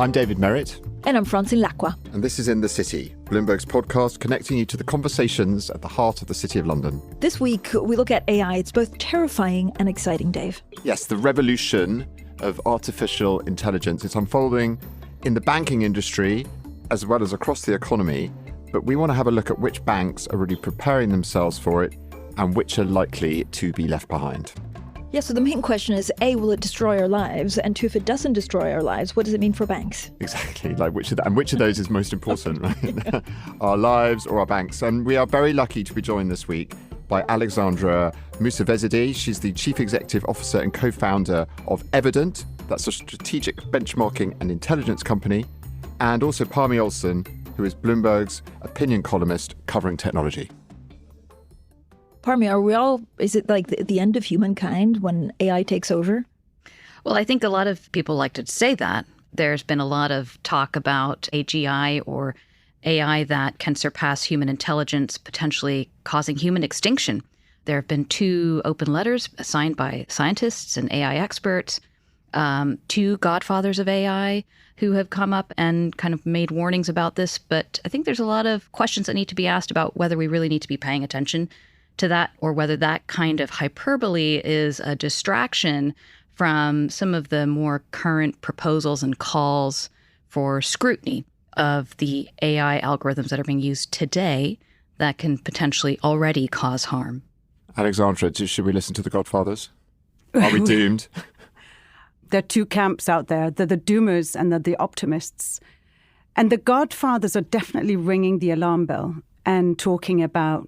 I'm David Merritt. And I'm Francine Lacqua. And this is In the City, Bloomberg's podcast connecting you to the conversations at the heart of the City of London. This week, we look at AI. It's both terrifying and exciting, Dave. Yes, the revolution of artificial intelligence. It's unfolding in the banking industry as well as across the economy. But we want to have a look at which banks are really preparing themselves for it and which are likely to be left behind. Yeah, so the main question is, A, will it destroy our lives? And two, if it doesn't destroy our lives, what does it mean for banks? Exactly, like which of those is most important, right? Our lives or our banks? And we are very lucky to be joined this week by Alexandra Mousavizadeh. She's the Chief Executive Officer and co-founder of Evident. That's a strategic benchmarking and intelligence company. And also Parmi Olson, who is Bloomberg's opinion columnist covering technology. Parmi, is it like the end of humankind when AI takes over? Well, I think a lot of people like to say that. There's been a lot of talk about AGI or AI that can surpass human intelligence, potentially causing human extinction. There have been 2 open letters signed by scientists and AI experts, 2 godfathers of AI who have come up and kind of made warnings about this. But I think there's a lot of questions that need to be asked about whether we really need to be paying attention to that, or whether that kind of hyperbole is a distraction from some of the more current proposals and calls for scrutiny of the AI algorithms that are being used today that can potentially already cause harm. Alexandra, should we listen to the Godfathers? Are we doomed? There are 2 camps out there. They're the doomers and they're the optimists. And the Godfathers are definitely ringing the alarm bell and talking about,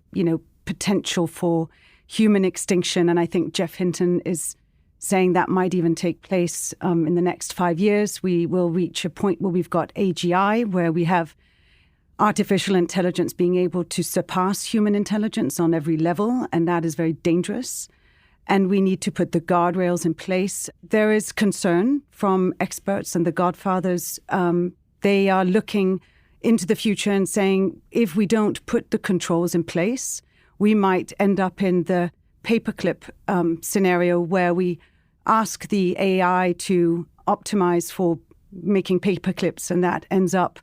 potential for human extinction. And I think Jeff Hinton is saying that might even take place in the next 5 years. We will reach a point where we've got AGI, where we have artificial intelligence being able to surpass human intelligence on every level. And that is very dangerous. And we need to put the guardrails in place. There is concern from experts and the Godfathers. They are looking into the future and saying, if we don't put the controls in place, we might end up in the paperclip scenario where we ask the AI to optimize for making paperclips, and that ends up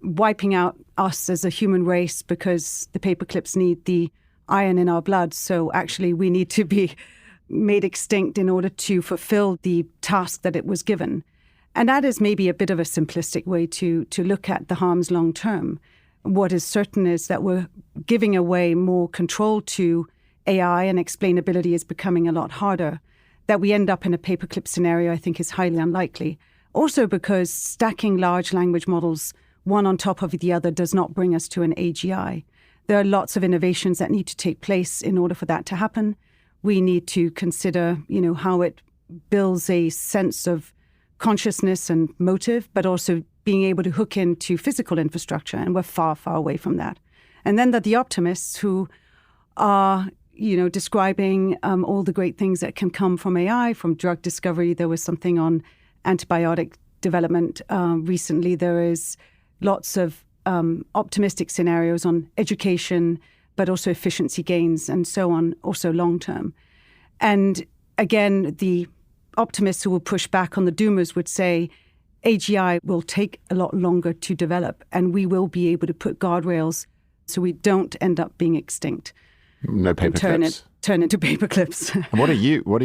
wiping out us as a human race because the paperclips need the iron in our blood. So actually we need to be made extinct in order to fulfill the task that it was given. And that is maybe a bit of a simplistic way to look at the harms long term. What is certain is that we're giving away more control to AI, and explainability is becoming a lot harder. That we end up in a paperclip scenario, I think, is highly unlikely. Also because stacking large language models one on top of the other does not bring us to an AGI. There are lots of innovations that need to take place in order for that to happen. We need to consider, how it builds a sense of consciousness and motive, but also being able to hook into physical infrastructure, and we're far, far away from that. And then there are the optimists who are, describing all the great things that can come from AI, from drug discovery. There was something on antibiotic development recently. There is lots of optimistic scenarios on education, but also efficiency gains and so on, also long term. And again, the optimists who will push back on the doomers would say, AGI will take a lot longer to develop, and we will be able to put guardrails so we don't end up being extinct. No paperclips. Turn into paperclips. And what are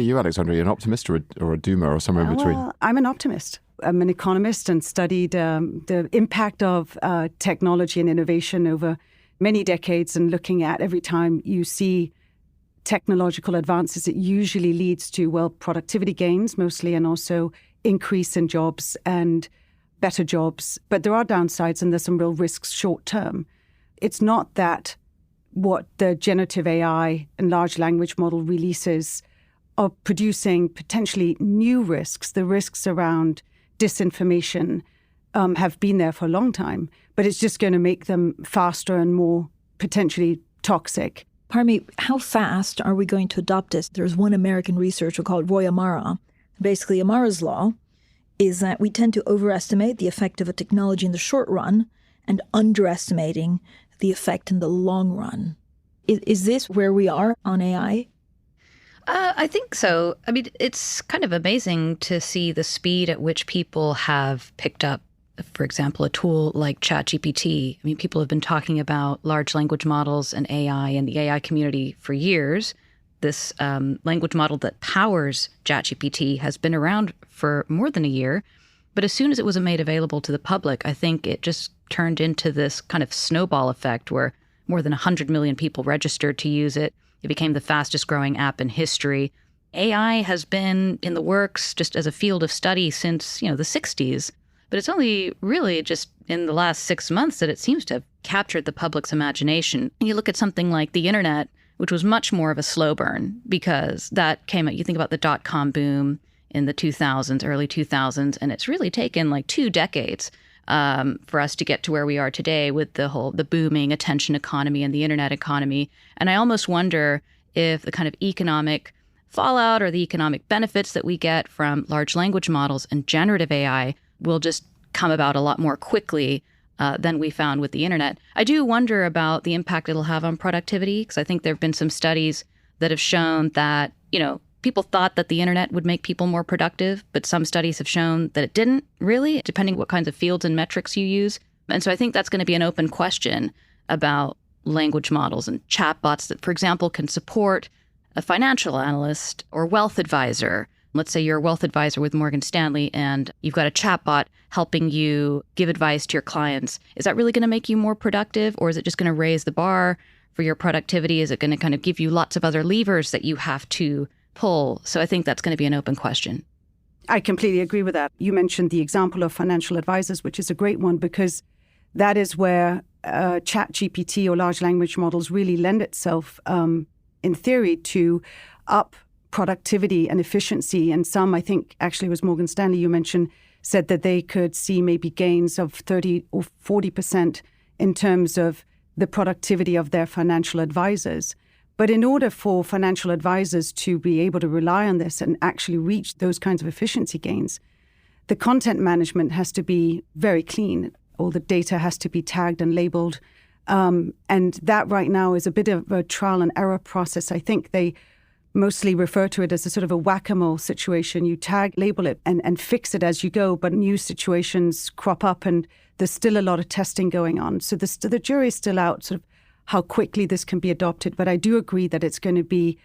you, Alexandra? Are you an optimist or a doomer or somewhere in between? Well, I'm an optimist. I'm an economist and studied the impact of technology and innovation over many decades, and looking at every time you see technological advances, it usually leads to, productivity gains mostly, and also increase in jobs and better jobs. But there are downsides and there's some real risks short term. It's not that what the generative AI and large language model releases are producing potentially new risks. The risks around disinformation have been there for a long time, but it's just going to make them faster and more potentially toxic. Parmi, how fast are we going to adopt this? There's one American researcher called Roy Amara. Basically, Amara's law is that we tend to overestimate the effect of a technology in the short run and underestimating the effect in the long run. Is this where we are on AI? I think so. I mean, it's kind of amazing to see the speed at which people have picked up, for example, a tool like ChatGPT. I mean, people have been talking about large language models and AI in the AI community for years. This language model that powers ChatGPT has been around for more than a year. But as soon as it was made available to the public, I think it just turned into this kind of snowball effect where more than 100 million people registered to use it. It became the fastest growing app in history. AI has been in the works just as a field of study since, the 60s. But it's only really just in the last 6 months that it seems to have captured the public's imagination. You look at something like the internet, which was much more of a slow burn because that came out, you think about the dot-com boom in the 2000s, early 2000s, and it's really taken like 2 decades for us to get to where we are today with the booming attention economy and the internet economy. And I almost wonder if the kind of economic fallout or the economic benefits that we get from large language models and generative AI will just come about a lot more quickly than we found with the internet. I do wonder about the impact it'll have on productivity, because I think there have been some studies that have shown that, people thought that the internet would make people more productive, but some studies have shown that it didn't really, depending what kinds of fields and metrics you use. And so I think that's going to be an open question about language models and chatbots that, for example, can support a financial analyst or wealth advisor. Let's say you're a wealth advisor with Morgan Stanley and you've got a chatbot helping you give advice to your clients. Is that really going to make you more productive, or is it just going to raise the bar for your productivity? Is it going to kind of give you lots of other levers that you have to pull? So I think that's going to be an open question. I completely agree with that. You mentioned the example of financial advisors, which is a great one because that is where ChatGPT or large language models really lend itself, in theory, to up productivity and efficiency. And some, I think, actually it was Morgan Stanley you mentioned, said that they could see maybe gains of 30 or 40% in terms of the productivity of their financial advisors. But in order for financial advisors to be able to rely on this and actually reach those kinds of efficiency gains, the content management has to be very clean. All the data has to be tagged and labeled. And that right now is a bit of a trial and error process. I think they mostly refer to it as a sort of a whack-a-mole situation. You tag, label it, and fix it as you go, but new situations crop up and there's still a lot of testing going on. So the jury's still out, sort of how quickly this can be adopted. But I do agree that it's going to be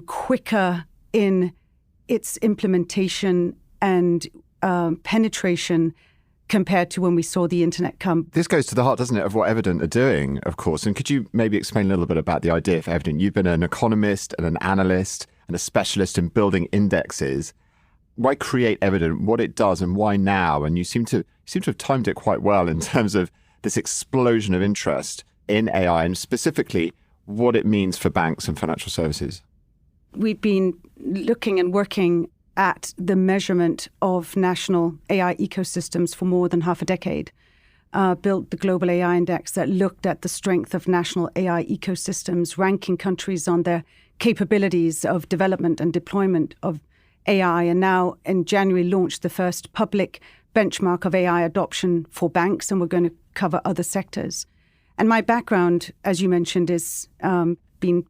quicker in its implementation and penetration compared to when we saw the internet come. This goes to the heart, doesn't it, of what Evident are doing, of course. And could you maybe explain a little bit about the idea for Evident? You've been an economist and an analyst and a specialist in building indexes. Why create Evident, what it does and why now? And you seem to have timed it quite well in terms of this explosion of interest in AI and specifically what it means for banks and financial services. We've been looking and working at the measurement of national AI ecosystems for more than half a decade. Built the Global AI Index that looked at the strength of national AI ecosystems, ranking countries on their capabilities of development and deployment of AI. And now in January launched the first public benchmark of AI adoption for banks, and we're going to cover other sectors. And my background, as you mentioned, is been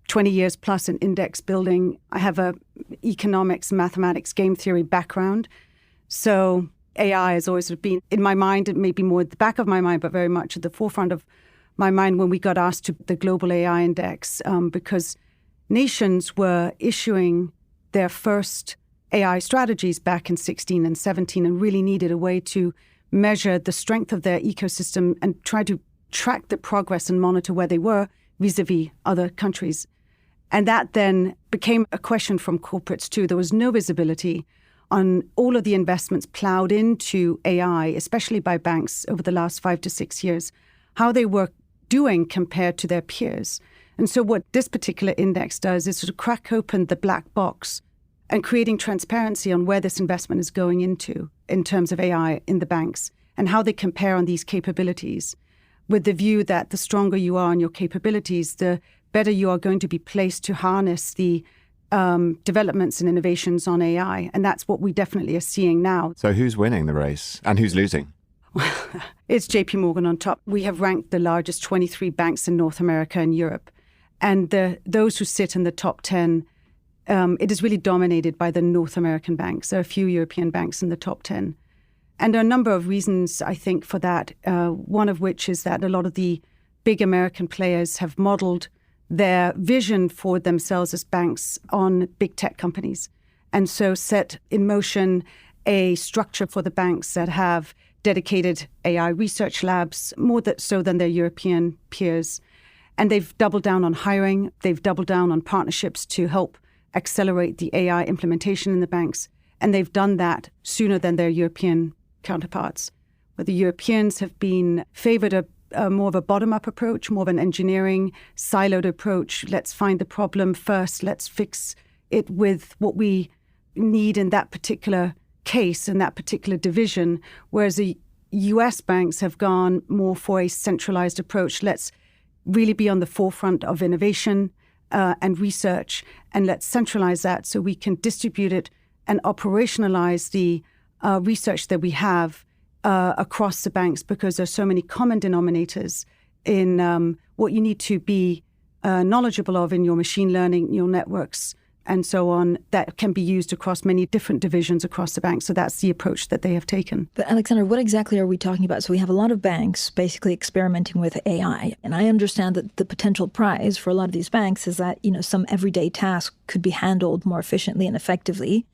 20 years plus in index building. I have a economics, mathematics, game theory background. So AI has always been in my mind, it may be more at the back of my mind, but very much at the forefront of my mind when we got asked to the Global AI Index, because nations were issuing their first AI strategies back in 16 and 17 and really needed a way to measure the strength of their ecosystem and try to track the progress and monitor where they were vis-a-vis other countries. And that then became a question from corporates too. There was no visibility on all of the investments plowed into AI, especially by banks over the last 5 to 6 years, how they were doing compared to their peers. And so what this particular index does is sort of crack open the black box and creating transparency on where this investment is going into in terms of AI in the banks and how they compare on these capabilities, with the view that the stronger you are on your capabilities, the better you are going to be placed to harness the developments and innovations on AI. And that's what we definitely are seeing now. So who's winning the race and who's losing? It's JP Morgan on top. We have ranked the largest 23 banks in North America and Europe. And those who sit in the top 10 it is really dominated by the North American banks. There are a few European banks in the top 10. And there are a number of reasons, I think, for that. One of which is that a lot of the big American players have modeled their vision for themselves as banks on big tech companies. And so set in motion a structure for the banks that have dedicated AI research labs, more so than their European peers. And they've doubled down on hiring. They've doubled down on partnerships to help accelerate the AI implementation in the banks. And they've done that sooner than their European counterparts. Where the Europeans have been favored a more of a bottom-up approach, more of an engineering, siloed approach. Let's find the problem first. Let's fix it with what we need in that particular case, in that particular division. Whereas the US banks have gone more for a centralized approach. Let's really be on the forefront of innovation and research, and let's centralize that so we can distribute it and operationalize the research that we have across the banks, because there's so many common denominators in what you need to be knowledgeable of in your machine learning, your networks, and so on, that can be used across many different divisions across the bank. So that's the approach that they have taken. But Alexandra, what exactly are we talking about? So we have a lot of banks basically experimenting with AI. And I understand that the potential prize for a lot of these banks is that, some everyday task could be handled more efficiently and effectively.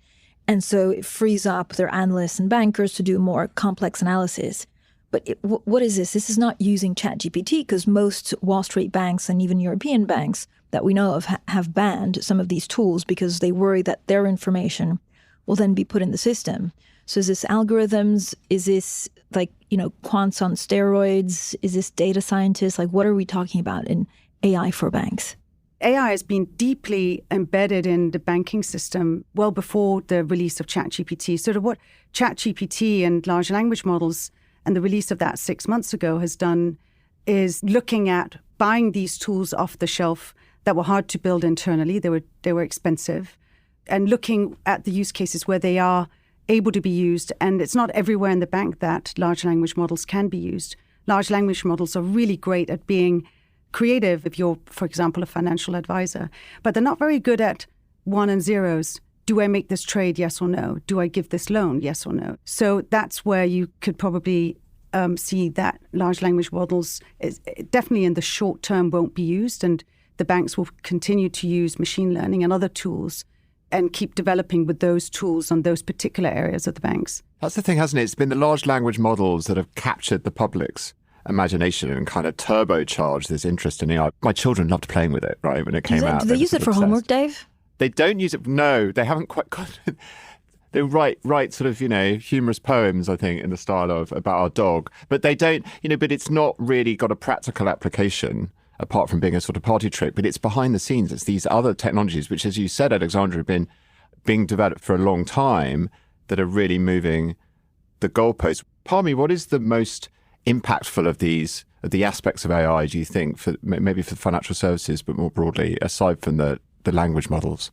And so it frees up their analysts and bankers to do more complex analysis. But what is this? This is not using ChatGPT, because most Wall Street banks and even European banks that we know of have banned some of these tools because they worry that their information will then be put in the system. So is this algorithms? Is this quants on steroids? Is this data scientists? What are we talking about in AI for banks? AI has been deeply embedded in the banking system well before the release of ChatGPT. So what ChatGPT and large language models and the release of that 6 months ago has done is looking at buying these tools off the shelf that were hard to build internally. They were expensive, and looking at the use cases where they are able to be used. And it's not everywhere in the bank that large language models can be used. Large language models are really great at being creative if you're, for example, a financial advisor, but they're not very good at one and zeros. Do I make this trade? Yes or no? Do I give this loan? Yes or no? So that's where you could probably see that large language models definitely in the short term won't be used, and the banks will continue to use machine learning and other tools and keep developing with those tools on those particular areas of the banks. That's the thing, hasn't it? It's been the large language models that have captured the public's imagination and kind of turbocharged this interest in AI. My children loved playing with it, right, when it came out. Do they use it for homework, Dave? They don't use it. No, they haven't quite got it. They write sort of, humorous poems, I think, in the style of about our dog. But they don't, but it's not really got a practical application apart from being a sort of party trick. But it's behind the scenes. It's these other technologies, which, as you said, Alexandra, have been being developed for a long time, that are really moving the goalposts. Parmi, what is the most impactful of the aspects of AI, do you think, for maybe for financial services, but more broadly, aside from the language models?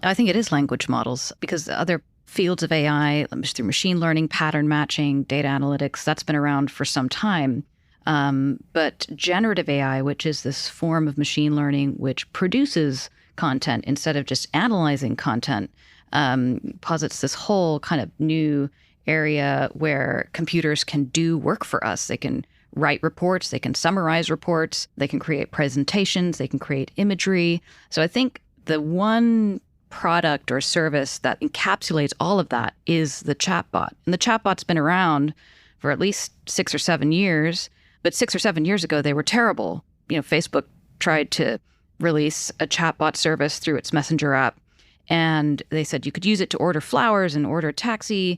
I think it is language models, because other fields of AI, through machine learning, pattern matching, data analytics, that's been around for some time. But generative AI, which is this form of machine learning which produces content instead of just analyzing content, posits this whole kind of new area where computers can do work for us. They can write reports, they can summarize reports, they can create presentations, they can create imagery. So I think the one product or service that encapsulates all of that is the chatbot. And the chatbot's been around for at least 6 or 7 years, but 6 or 7 years ago, they were terrible. Facebook tried to release a chatbot service through its messenger app, and they said you could use it to order flowers and order a taxi.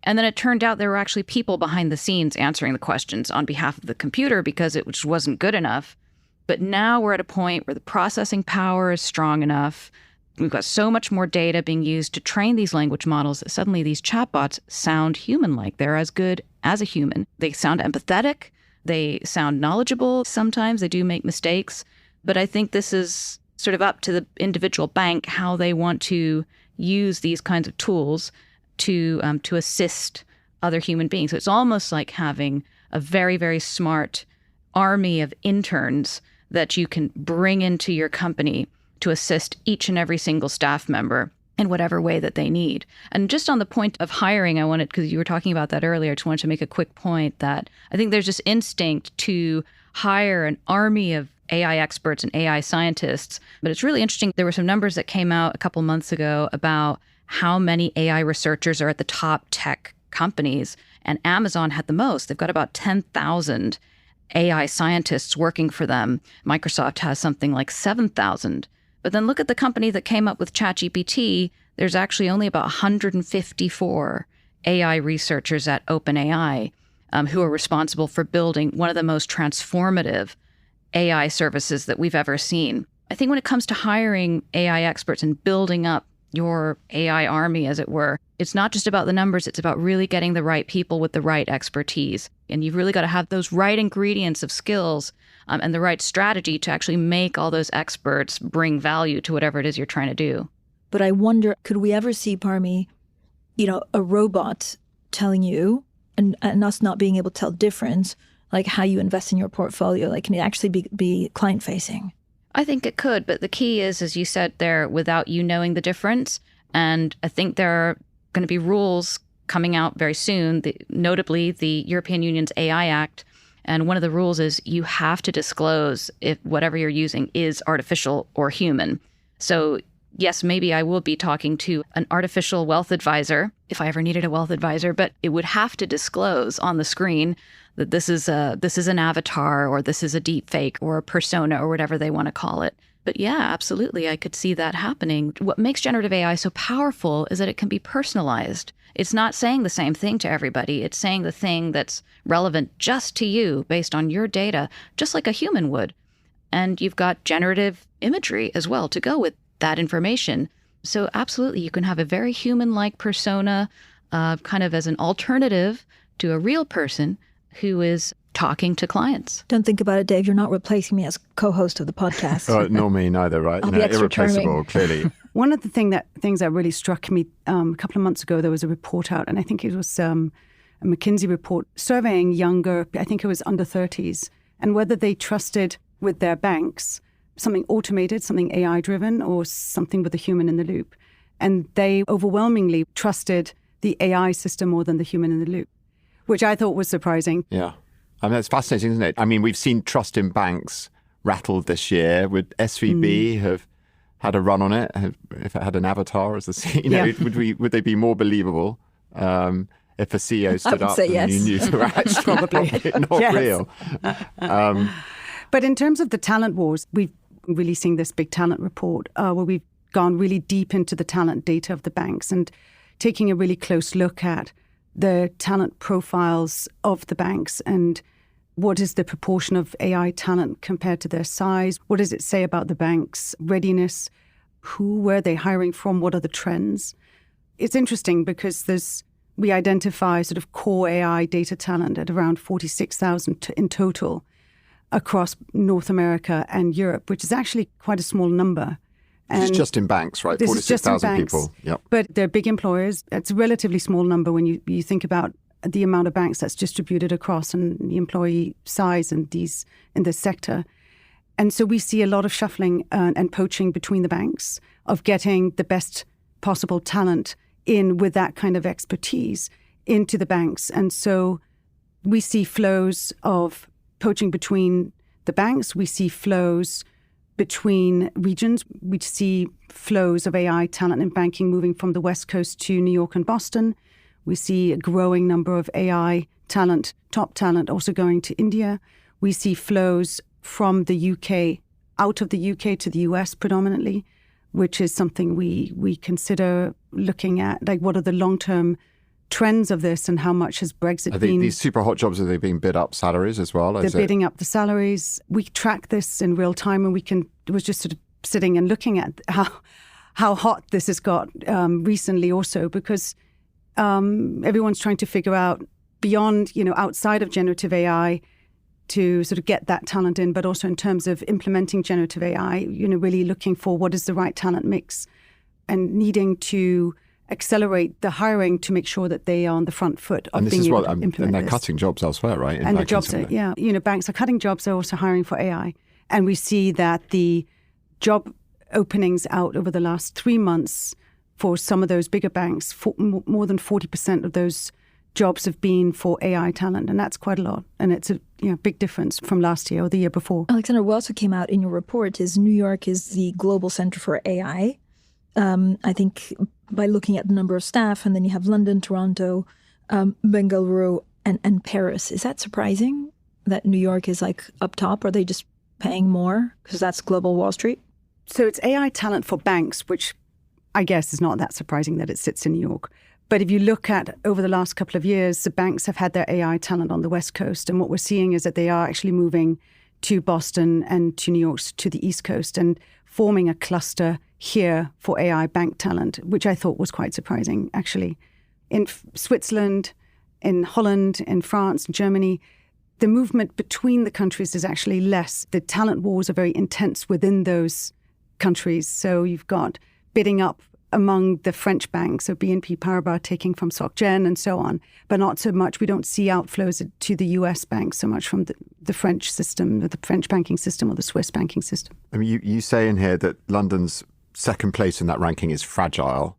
And then it turned out there were actually people behind the scenes answering the questions on behalf of the computer because it just wasn't good enough. But now we're at a point where the processing power is strong enough. We've got so much more data being used to train these language models that suddenly these chatbots sound human-like. They're as good as a human. They sound empathetic. They sound knowledgeable. Sometimes they do make mistakes. But I think this is sort of up to the individual bank how they want to use these kinds of tools to assist other human beings. So it's almost like having a very, very smart army of interns that you can bring into your company to assist each and every single staff member in whatever way that they need. And just on the point of hiring, I wanted, because you were talking about that earlier, I just wanted to make a quick point that I think there's this instinct to hire an army of AI experts and AI scientists. But it's really interesting. There were some numbers that came out a couple months ago about how many AI researchers are at the top tech companies. And Amazon had the most. They've got about 10,000 AI scientists working for them. Microsoft has something like 7,000. But then look at the company that came up with ChatGPT. There's actually only about 154 AI researchers at OpenAI who are responsible for building one of the most transformative AI services that we've ever seen. I think when it comes to hiring AI experts and building up your AI army, as it were, it's not just about the numbers, it's about really getting the right people with the right expertise. And you've really got to have those right ingredients of skills and the right strategy to actually make all those experts bring value to whatever it is you're trying to do. But I wonder, could we ever see, Parmi, a robot telling you and us not being able to tell the difference, like how you invest in your portfolio? Like, can it actually be client-facing? I think it could, but the key is, as you said there, without you knowing the difference. And I think there are going to be rules coming out very soon, notably the European Union's AI Act. And one of the rules is you have to disclose if whatever you're using is artificial or human. So yes, maybe I will be talking to an artificial wealth advisor if I ever needed a wealth advisor, but it would have to disclose on the screen that this is an avatar, or this is a deep fake, or a persona, or whatever they want to call it. But yeah, absolutely, I could see that happening. What makes generative AI so powerful is that it can be personalized. It's not saying the same thing to everybody. It's saying the thing that's relevant just to you based on your data, just like a human would. And you've got generative imagery as well to go with that information. So absolutely, you can have a very human-like persona kind of as an alternative to a real person who is talking to clients. Don't think about it, Dave. You're not replacing me as co-host of the podcast. Nor me neither, right? I'll be extra irreplaceable, charming. Clearly. One of the things that really struck me a couple of months ago, there was a report out, and I think it was a McKinsey report surveying younger, I think it was under 30s, and whether they trusted with their banks something automated, something AI-driven, or something with a human in the loop. And they overwhelmingly trusted the AI system more than the human in the loop, which I thought was surprising. Yeah. I mean, it's fascinating, isn't it? I mean, we've seen trust in banks rattled this year. Would SVB have had a run on it if it had an avatar as the CEO? Would they be more believable if a CEO stood up and you knew they were actually probably not real? But in terms of the talent wars, we've been releasing this big talent report where we've gone really deep into the talent data of the banks and taking a really close look at the talent profiles of the banks and what is the proportion of AI talent compared to their size? What does it say about the bank's readiness? Who were they hiring from? What are the trends? It's interesting because we identify sort of core AI data talent at around 46,000 in total across North America and Europe, which is actually quite a small number. This is just in banks, right? 46,000 people. Yep. But they're big employers. It's a relatively small number when you think about the amount of banks that's distributed across and the employee size in this sector. And so we see a lot of shuffling and poaching between the banks of getting the best possible talent in with that kind of expertise into the banks. And so we see flows of poaching between the banks. We see flows between regions. We see flows of AI talent in banking moving from the West Coast to New York and Boston. We see a growing number of AI talent, top talent, also going to India. We see flows from the UK, out of the UK to the US predominantly, which is something we consider looking at. Like, what are the long-term trends of this and how much has Brexit been? These super hot jobs, are they being bid up salaries as well? They're bidding up the salaries. We track this in real time, and it was just sort of sitting and looking at how hot this has got recently also, because everyone's trying to figure out beyond, outside of generative AI to sort of get that talent in, but also in terms of implementing generative AI, really looking for what is the right talent mix and needing to accelerate the hiring to make sure that they are on the front foot of being able to implement and they're this. cutting jobs elsewhere, right? And the jobs banks are cutting jobs, they're also hiring for AI. And we see that the job openings out over the last 3 months for some of those bigger banks. More than 40% of those jobs have been for AI talent, and that's quite a lot. And it's a big difference from last year or the year before. Alexandra, what also came out in your report is New York is the global center for AI. I think by looking at the number of staff, and then you have London, Toronto, Bengaluru, and Paris. Is that surprising that New York is like up top? Are they just paying more because that's global Wall Street? So it's AI talent for banks, which I guess is not that surprising that it sits in New York. But if you look at over the last couple of years, the banks have had their AI talent on the West Coast. And what we're seeing is that they are actually moving to Boston and to New York, to the East Coast, and forming a cluster here for AI bank talent, which I thought was quite surprising, actually. In Switzerland, in Holland, in France, in Germany, the movement between the countries is actually less. The talent wars are very intense within those countries. So you've got bidding up among the French banks, so BNP Paribas taking from SocGen and so on, but not so much. We don't see outflows to the US banks so much from the French system, the French banking system or the Swiss banking system. I mean, you say in here that London's second place in that ranking is fragile.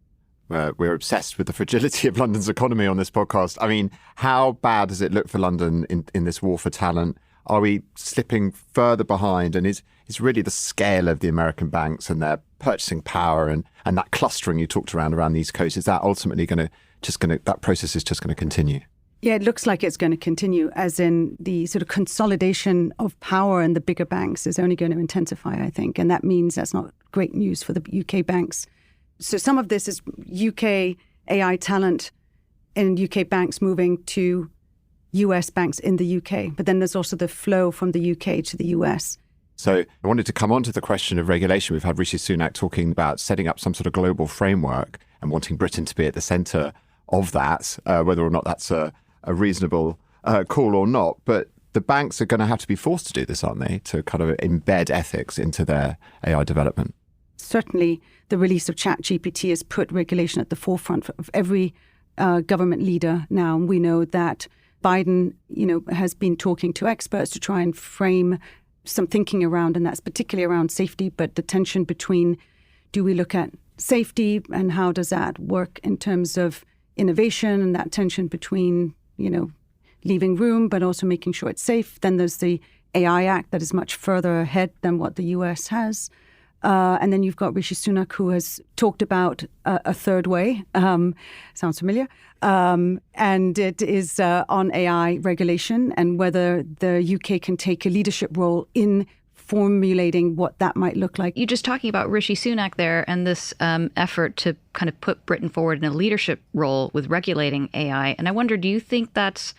We're obsessed with the fragility of London's economy on this podcast. I mean, how bad does it look for London in this war for talent? Are we slipping further behind? And is really the scale of the American banks and their purchasing power and that clustering you talked around the East Coast, is that ultimately that process is just going to continue? Yeah, it looks like it's going to continue, as in the sort of consolidation of power in the bigger banks is only going to intensify, I think. And that means that's not great news for the UK banks. So some of this is UK AI talent in UK banks moving to US banks in the UK. But then there's also the flow from the UK to the US. So I wanted to come on to the question of regulation. We've had Rishi Sunak talking about setting up some sort of global framework and wanting Britain to be at the centre of that, whether or not that's a reasonable call or not. But the banks are going to have to be forced to do this, aren't they, to kind of embed ethics into their AI development? Certainly, the release of ChatGPT has put regulation at the forefront of every government leader now. We know that Biden, has been talking to experts to try and frame some thinking around, and that's particularly around safety, but the tension between, do we look at safety and how does that work in terms of innovation, and that tension between, leaving room, but also making sure it's safe. Then there's the AI Act that is much further ahead than what the US has. And then you've got Rishi Sunak, who has talked about a third way. Sounds familiar. And it is on AI regulation and whether the UK can take a leadership role in formulating what that might look like. You're just talking about Rishi Sunak there and this effort to kind of put Britain forward in a leadership role with regulating AI. And I wonder, do you think that's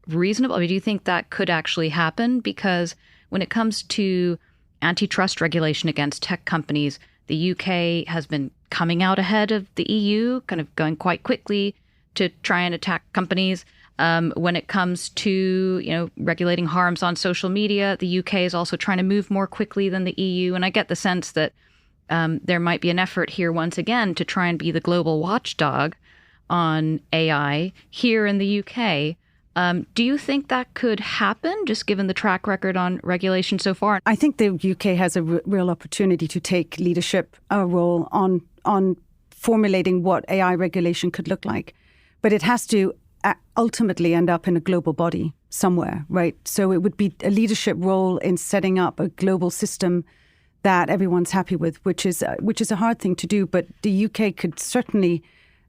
reasonable? I mean, do you think that could actually happen? Because when it comes to antitrust regulation against tech companies, the UK has been coming out ahead of the EU, kind of going quite quickly to try and attack companies. When it comes to, regulating harms on social media, the UK is also trying to move more quickly than the EU. And I get the sense that there might be an effort here once again to try and be the global watchdog on AI here in the UK. Do you think that could happen, just given the track record on regulation so far? I think the UK has a real opportunity to take leadership role on formulating what AI regulation could look like. But it has to ultimately end up in a global body somewhere, right? So it would be a leadership role in setting up a global system that everyone's happy with, which is a hard thing to do. But the UK could certainly,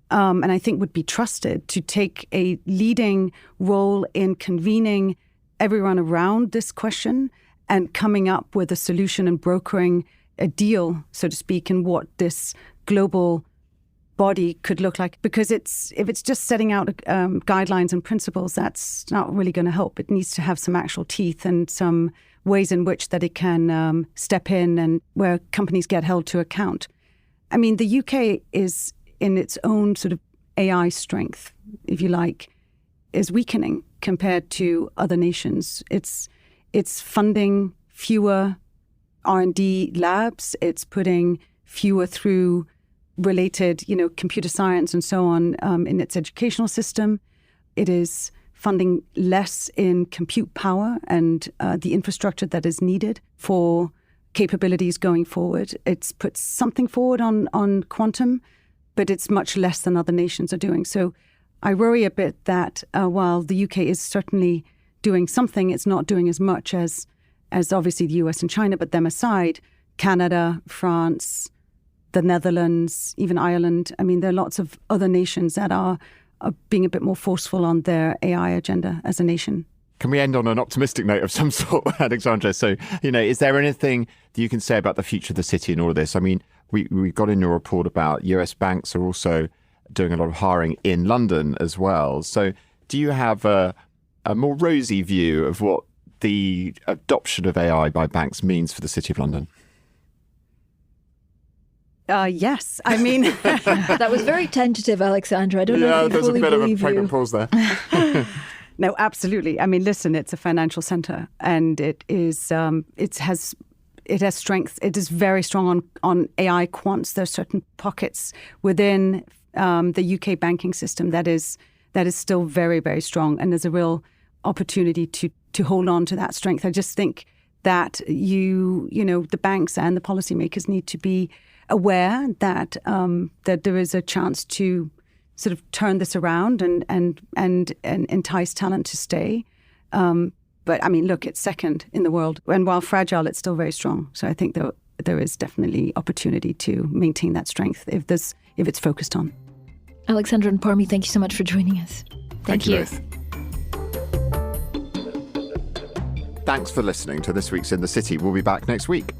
and I think would be trusted to take a leading role in convening everyone around this question and coming up with a solution and brokering a deal, so to speak, in what this global body could look like. Because if it's just setting out guidelines and principles, that's not really going to help. It needs to have some actual teeth and some ways in which that it can step in and where companies get held to account. I mean, the UK is, in its own sort of AI strength, if you like, is weakening compared to other nations. It's funding fewer R&D labs. It's putting fewer through related, computer science and so on in its educational system. It is funding less in compute power and the infrastructure that is needed for capabilities going forward. It's put something forward on quantum, but it's much less than other nations are doing. So I worry a bit that while the UK is certainly doing something, it's not doing as much as obviously the US and China, but them aside, Canada, France, the Netherlands, even Ireland. I mean, there are lots of other nations that are being a bit more forceful on their AI agenda as a nation. Can we end on an optimistic note of some sort, Alexandra? So, is there anything that you can say about the future of the city and all of this? I mean, we got in your report about US banks are also doing a lot of hiring in London as well. So do you have a more rosy view of what the adoption of AI by banks means for the City of London? Yes. I mean... That was very tentative, Alexandra. I don't know if you fully believe you. There's a bit of a pregnant pause there. No, absolutely. I mean, listen, it's a financial centre, and it has strength. It is very strong on AI quants. There are certain pockets within the UK banking system that is still very, very strong, and there's a real opportunity to hold on to that strength. I just think that the banks and the policymakers need to be aware that that there is a chance to sort of turn this around and entice talent to stay. But I mean, look, it's second in the world, and while fragile, it's still very strong. So I think there is definitely opportunity to maintain that strength if it's focused on. Alexandra and Parmi, thank you so much for joining us. Thank you. Both. Thanks for listening to this week's In the City. We'll be back next week.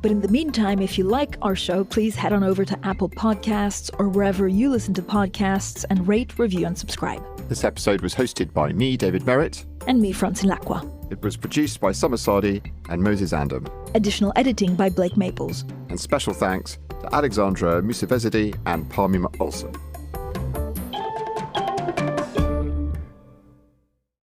But in the meantime, if you like our show, please head on over to Apple Podcasts or wherever you listen to podcasts and rate, review, and subscribe. This episode was hosted by me, David Merritt. And me, Francine Lacqua. It was produced by Summer Sadi and Moses Andam. Additional editing by Blake Maples. And special thanks to Alexandra Mousavizadeh and Parmi Olson.